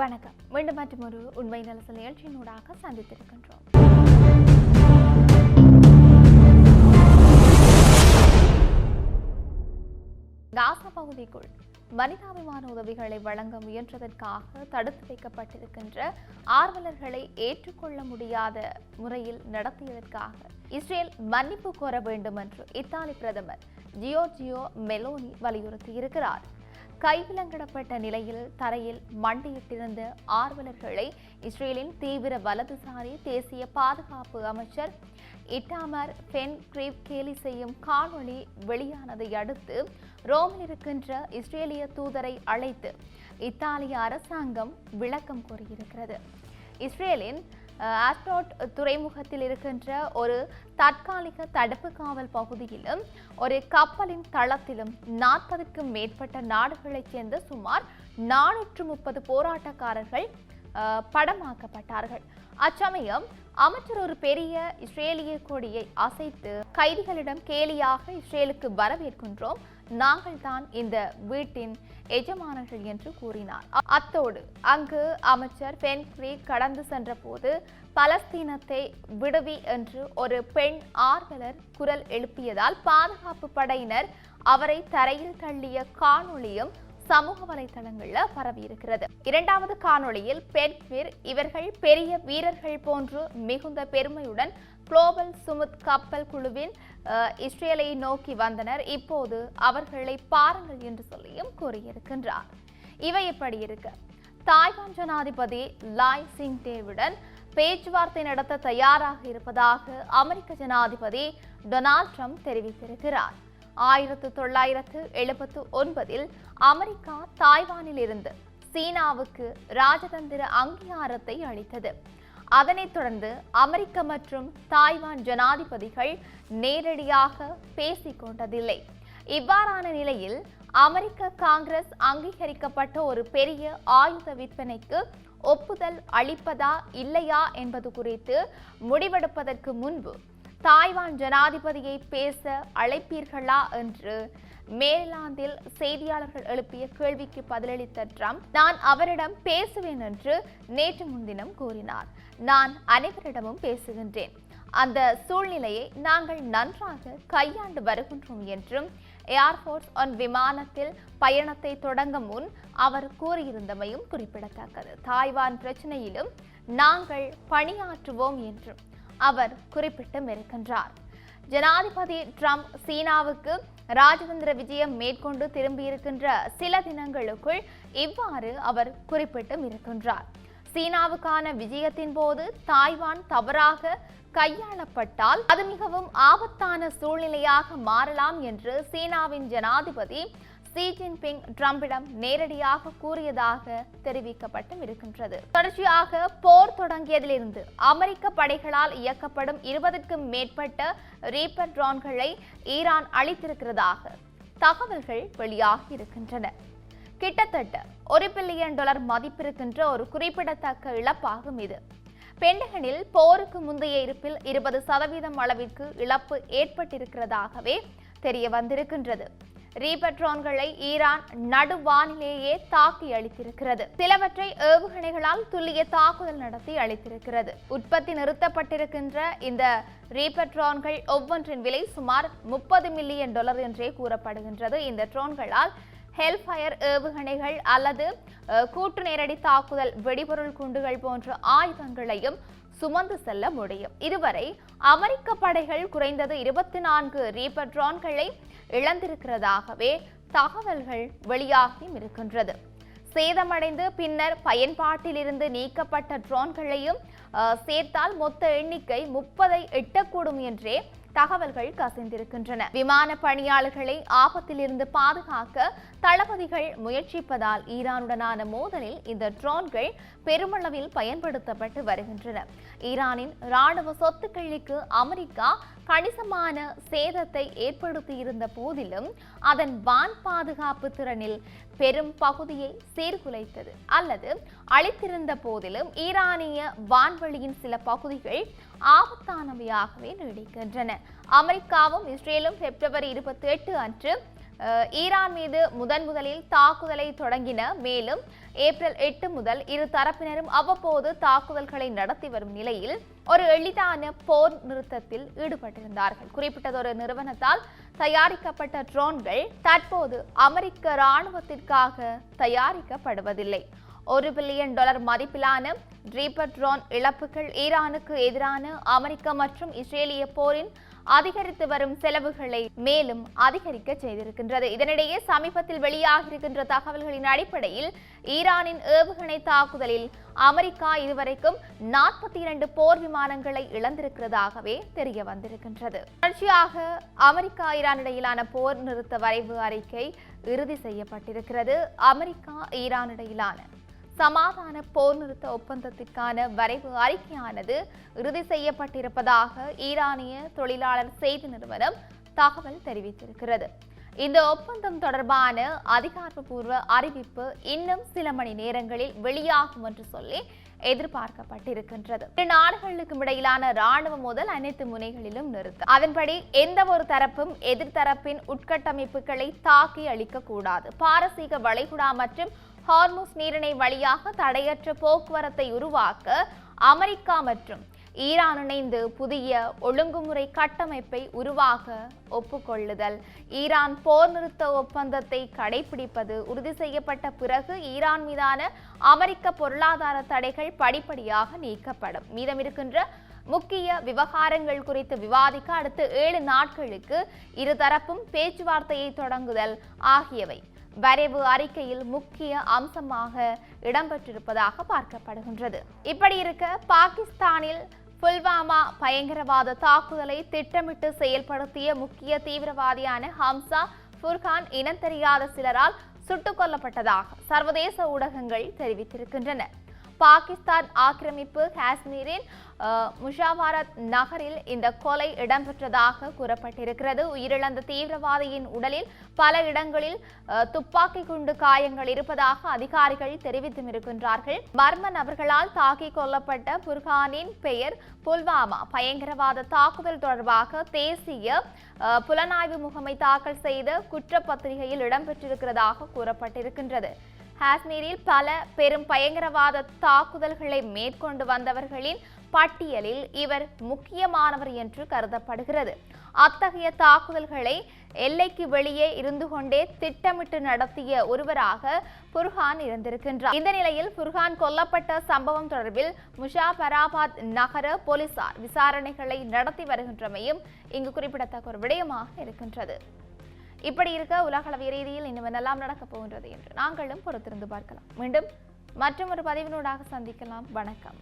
வணக்கம். மீண்டும் மற்றொரு உண்மை நலசல் நிகழ்ச்சியினூடாக சந்தித்திருக்கின்றோம். காசா பகுதிக்குள் மனிதாபிமான உதவிகளை வழங்க முயன்றதற்காக தடுத்து வைக்கப்பட்டிருக்கின்ற ஆர்வலர்களை ஏற்றுக்கொள்ள முடியாத முறையில் நடத்தியதற்காக இஸ்ரேல் மன்னிப்பு கோர வேண்டும் என்று இத்தாலி பிரதமர் ஜியோர்ஜியோ மெலோனி வலியுறுத்தியிருக்கிறார். கைவிலங்கிடப்பட்ட நிலையில் தரையில் மண்டியிட்டிருந்த ஆர்வலர்களை இஸ்ரேலின் தீவிர வலதுசாரி தேசிய பாதுகாப்பு அமைச்சர் இட்டாமர் பென் கிரீவ் கேலி செய்யும் காணொளி வெளியானதை அடுத்து ரோமில் இருக்கின்ற இஸ்ரேலிய தூதரை அழைத்து இத்தாலிய அரசாங்கம் விளக்கம் கோரியிருக்கிறது. இஸ்ரேலின் ஆஸ்டோட் துறைமுகத்தில் இருக்கின்ற ஒரு தற்காலிக தடுப்பு காவல் பகுதியிலும் ஒரு கப்பலின் தளத்திலும் 40க்கும் மேற்பட்ட நாடுகளைச் சேர்ந்த சுமார் 430 போராட்டக்காரர்கள் படமாக்கப்பட்டார்கள். அச்சமயம் அமைச்சர் ஒரு பெரிய இஸ்ரேலிய கொடியை அசைத்து கைதிகளிடம் கேலியாக இஸ்ரேலுக்கு வரவேற்கின்றோம், நாங்கள் தான் இந்த வீட்டின் எஜமானர்கள் என்று கூறினார். அத்தோடு அங்கு அமைச்சர் பென் கிரீவ் கடந்து சென்ற போது பலஸ்தீனத்தை விடுவி என்று ஒரு பெண் ஆர்வலர் குரல் எழுப்பியதால் பாதுகாப்பு படையினர் அவரை தரையில் தள்ளிய காணொளியும் சமூக வலைதளங்களில் பரவியிருக்கிறது. இரண்டாவது காணொளியில் பென் கிரீவ் இவர்கள் பெரிய வீரர்கள் போன்று மிகுந்த பெருமையுடன் குளோபல் சுமுத் கப்பல் குழுவின் இஸ்ரேலை நோக்கி வந்தனர், இப்போது அவர்களை பாருங்கள் என்று சொல்லியும் கூறியிருக்கின்றார். இவை எப்படி இருக்க, தாய்வான் ஜனாதிபதி லாய் சிங்டேவுடன் பேச்சுவார்த்தை நடத்த தயாராக இருப்பதாக அமெரிக்க ஜனாதிபதி டொனால்ட் ட்ரம்ப் தெரிவித்திருக்கிறார். 1979 அமெரிக்கா தாய்வானில் இருந்து சீனாவுக்கு ராஜதந்திர அங்கீகாரத்தை அளித்தது. அதனைத் தொடர்ந்து அமெரிக்க மற்றும் தாய்வான் ஜனாதிபதிகள் நேரடியாக பேசிக் கொண்டதில்லை. இவ்வாறான நிலையில் அமெரிக்க காங்கிரஸ் அங்கீகரிக்கப்பட்ட ஒரு பெரிய ஆயுத விற்பனைக்கு ஒப்புதல் அளிப்பதா இல்லையா என்பது குறித்து முடிவெடுப்பதற்கு முன்பு தாய்வான் ஜனாதிபதியை பேச அழைப்பீர்களா என்று மேரிலாந்தில் செய்தியாளர்கள் எழுப்பிய கேள்விக்கு பதிலளித்த ட்ரம்ப், நான் அவரிடம் பேசுவேன் என்று நேற்று முன்தினம் கூறினார். நான் அனைவரிடமும் பேசுகின்றேன், அந்த சூழ்நிலையை நாங்கள் நன்றாக கையாண்டு வருகின்றோம் என்றும் ஏர்ஃபோர்ஸ் ஒன் விமானத்தில் பயணத்தை தொடங்க முன் அவர் கூறியிருந்தமையும் குறிப்பிடத்தக்கது. தாய்வான் பிரச்சனையிலும் நாங்கள் பணியாற்றுவோம் என்றும் அவர் குறிப்பிட்டும் இருக்கின்றார். ஜனாதிபதி ட்ரம்ப் சீனாவுக்கு ராஜதந்திர விஜயம் மேற்கொண்டு திரும்பியிருக்கின்ற சில தினங்களுக்குள் இவ்வாறு அவர் குறிப்பிட்டும் இருக்கின்றார். சீனாவுக்கான விஜயத்தின் போது தாய்வான் தவறாக கையாளப்பட்டால் அது மிகவும் ஆபத்தான சூழ்நிலையாக மாறலாம் என்று சீனாவின் ஜனாதிபதி ஷி ஜின்பிங் ட்ரம்பிடம் நேரடியாக கூறியதாக தெரிவிக்கப்பட்டும் இருக்கின்றது. தொடர்ச்சியாக போர் தொடங்கியதிலிருந்து அமெரிக்க படைகளால் இயக்கப்படும் 20க்கும் மேற்பட்ட ரீப்பர் ட்ரோன்களை ஈரான் அளித்திருக்கிறதாக தகவல்கள் வெளியாகி இருக்கின்றன. கிட்டத்தட்ட $1 பில்லியன் மதிப்பிருக்கின்ற ஒரு குறிப்பிடத்தக்க இழப்பாகும் இது. பென்டகனில் போருக்கு முந்தைய இருப்பில் 20% அளவிற்கு இழப்பு ஏற்பட்டிருக்கிறதாகவே தெரிய வந்திருக்கின்றது. ரீப்பர் ட்ரோன்களை ஈரான் நடுவானிலேயே தாக்கி அளித்திருக்கிறது. சிலவற்றை ஏவுகணைகளால் துல்லிய தாக்குதல் நடத்தி அளித்திருக்கிறது. உற்பத்தி நிறுத்தப்பட்டிருக்கின்ற இந்த ரீப்பர் ட்ரோன்கள் ஒவ்வொன்றின் விலை சுமார் $30 மில்லியன் என்றே கூறப்படுகின்றது. இந்த ட்ரோன்களால் ஹெல்ஃபயர் ஏவுகணைகள் அல்லது கூட்டு நேரடி தாக்குதல் வெடிபொருள் குண்டுகள் போன்ற ஆயுதங்களையும் சுமந்து செல்ல முடியும். இதுவரை அமெரிக்க படைகள் குறைந்தது 24 ரீப்பர் ட்ரோன்களை இழந்திருக்கிறதாகவே தகவல்கள் வெளியாகி இருக்கின்றது. சேதமடைந்து பின்னர் பயன்பாட்டில் இருந்து நீக்கப்பட்ட ட்ரோன்களையும் சேர்த்தால் மொத்த எண்ணிக்கை 30ஐ எட்டக்கூடும் என்றே தகவல்கள் கசிந்திருக்கின்றன. விமான பணியாளர்களை ஆபத்தில் இருந்து பாதுகாக்க தளபதிகள் முயற்சிப்பதால் ஈரானுடனான மோதலில் இந்த ட்ரோன்கள் பெருமளவில் பயன்படுத்தப்பட்டு வருகின்றன. ஈரானின் இராணுவ சொத்துக்களுக்கு அமெரிக்கா கணிசமான சேதத்தை ஏற்படுத்தியிருந்த போதிலும் அதன் வான் பாதுகாப்பு திறனில் பெரும் பகுதியை சீர்குலைத்தது அல்லது அளித்திருந்த போதிலும் ஈரானிய வான்வெளியின் சில பகுதிகள் ஆபத்தானவையாகவே நீடிக்கின்றன. அமெரிக்காவும் இஸ்ரேலும் பிப்ரவரி 28 அன்று ஈரான் மீது முதலில் தாக்குதலை தொடங்கின. மேலும் ஏப்ரல் 8 முதல் இரு தரப்பினரும் அவ்வப்போது தாக்குதல்களை நடத்தி வரும் நிலையில் ஒரு எளிதான போர் நிறுத்தத்தில் ஈடுபட்டிருந்தார்கள். குறிப்பிட்டதொரு நிறுவனத்தால் தயாரிக்கப்பட்ட ட்ரோன்கள் தற்போது அமெரிக்க இராணுவத்திற்காக தயாரிக்கப்படுவதில்லை. $1 பில்லியன் மதிப்பிலான ரீப்பர் ட்ரோன் இழப்புகள் ஈரானுக்கு எதிரான அமெரிக்க மற்றும் இஸ்ரேலிய போரின் அதிகரித்து வரும் செலவுகளை மேலும் அதிகரிக்க செய்திருக்கின்றது. இதனிடையே சமீபத்தில் வெளியாகியிருக்கின்ற தகவல்களின் அடிப்படையில் ஈரானின் ஏவுகணை தாக்குதலில் அமெரிக்கா இதுவரைக்கும் 42 போர் விமானங்களை இழந்திருக்கிறதாகவே தெரிய வந்திருக்கின்றது. தொடர்ச்சியாக அமெரிக்கா ஈரான் இடையிலான போர் நிறுத்த வரைவு அறிக்கை இறுதி செய்யப்பட்டிருக்கிறது. அமெரிக்கா ஈரான் இடையிலான சமாதான போர் நிறுத்த ஒப்பந்தத்திற்கான வரைவு அறிக்கையானது இறுதி செய்யப்பட்டிருப்பதாக ஈரானிய தொழிலாளர் செய்தி நிறுவனம் தகவல் தெரிவித்திருக்கிறது. இந்த ஒப்பந்தம் தொடர்பான அதிகாரப்பூர்வ அறிவிப்பு இன்னும் சில மணி நேரங்களில் வெளியாகும் என்று சொல்லி எதிர்பார்க்கப்பட்டிருக்கின்றது. இரு நாடுகளுக்கும் இடையிலான ராணுவ மோதல் அனைத்து முனைகளிலும் நிறுத்தம். அதன்படி எந்த ஒரு தரப்பும் எதிர்த்தரப்பின் உட்கட்டமைப்புகளை தாக்கி அளிக்கக்கூடாது. பாரசீக வளைகுடா மற்றும் ஹார்முஸ் நீரிணை வழியாக தடையற்ற போக்குவரத்தை உருவாக்க அமெரிக்கா மற்றும் ஈரான் இணைந்து புதிய ஒழுங்குமுறை கட்டமைப்பை உருவாக்க ஒப்புக்கொள்ளுதல். ஈரான் போர் நிறுத்த ஒப்பந்தத்தை கடைபிடிப்பது உறுதி செய்யப்பட்ட பிறகு ஈரான் மீதான அமெரிக்க பொருளாதார தடைகள் படிப்படியாக நீக்கப்படும். மீதமிருக்கின்ற முக்கிய விவகாரங்கள் குறித்து விவாதிக்க அடுத்த 7 நாட்களுக்கு இருதரப்பும் பேச்சுவார்த்தையை தொடங்குதல் ஆகியவை வரைவு அறிக்கையில் முக்கிய அம்சமாக இடம்பெற்றிருப்பதாக பார்க்கப்படுகின்றது. இப்படி இருக்க பாகிஸ்தானில் புல்வாமா பயங்கரவாத தாக்குதலை திட்டமிட்டு செயல்படுத்திய முக்கிய தீவிரவாதியான ஹம்சா ஃபுர்கான் இனம் தெரியாத சிலரால் சுட்டுக் கொல்லப்பட்டதாக சர்வதேச ஊடகங்கள் தெரிவித்திருக்கின்றன. பாகிஸ்தான் ஆக்கிரமிப்பு காஷ்மீரின் முஷாவரத் நகரில் இந்த கொலை இடம்பெற்றதாக கூறப்பட்டிருக்கிறது. உயிரிழந்த தீவிரவாதியின் உடலில் பல இடங்களில் துப்பாக்கி குண்டு காயங்கள் இருப்பதாக அதிகாரிகள் தெரிவித்தும் இருக்கின்றார்கள். மர்ம நபர்களால் தாக்கிக் கொல்லப்பட்ட புர்கானின் பெயர் புல்வாமா பயங்கரவாத தாக்குதல் தொடர்பாக தேசிய புலனாய்வு முகமை தாக்கல் செய்த குற்றப்பத்திரிகையில் இடம்பெற்றிருக்கிறதாக கூறப்பட்டிருக்கின்றது. காஷ்மீரில் பல பெரும் பயங்கரவாத தாக்குதல்களை மேற்கொண்டு வந்தவர்களின் பட்டியலில் இவர் முக்கியமானவர் என்று கருதப்படுகிறது. அத்தகைய தாக்குதல்களை எல்லைக்கு வெளியே இருந்து கொண்டே திட்டமிட்டு நடத்திய ஒருவராக ஃபுர்கான் இருந்திருக்கின்றார். இந்த நிலையில் ஃபுர்கான் கொல்லப்பட்ட சம்பவம் தொடர்பில் முஷாபராபாத் நகர போலீசார் விசாரணைகளை நடத்தி வருகின்றமையும் இங்கு குறிப்பிடத்தக்க ஒரு விடயமாக இருக்கின்றது. இப்படி இருக்க உலகளவிய ரீதியில் இன்னும் என்னெல்லாம் நடக்கப் போகின்றது என்று நாங்களும் பொறுத்திருந்து பார்க்கலாம். மீண்டும் மற்றும் ஒரு பதிவினூடாக சந்திக்கலாம். வணக்கம்.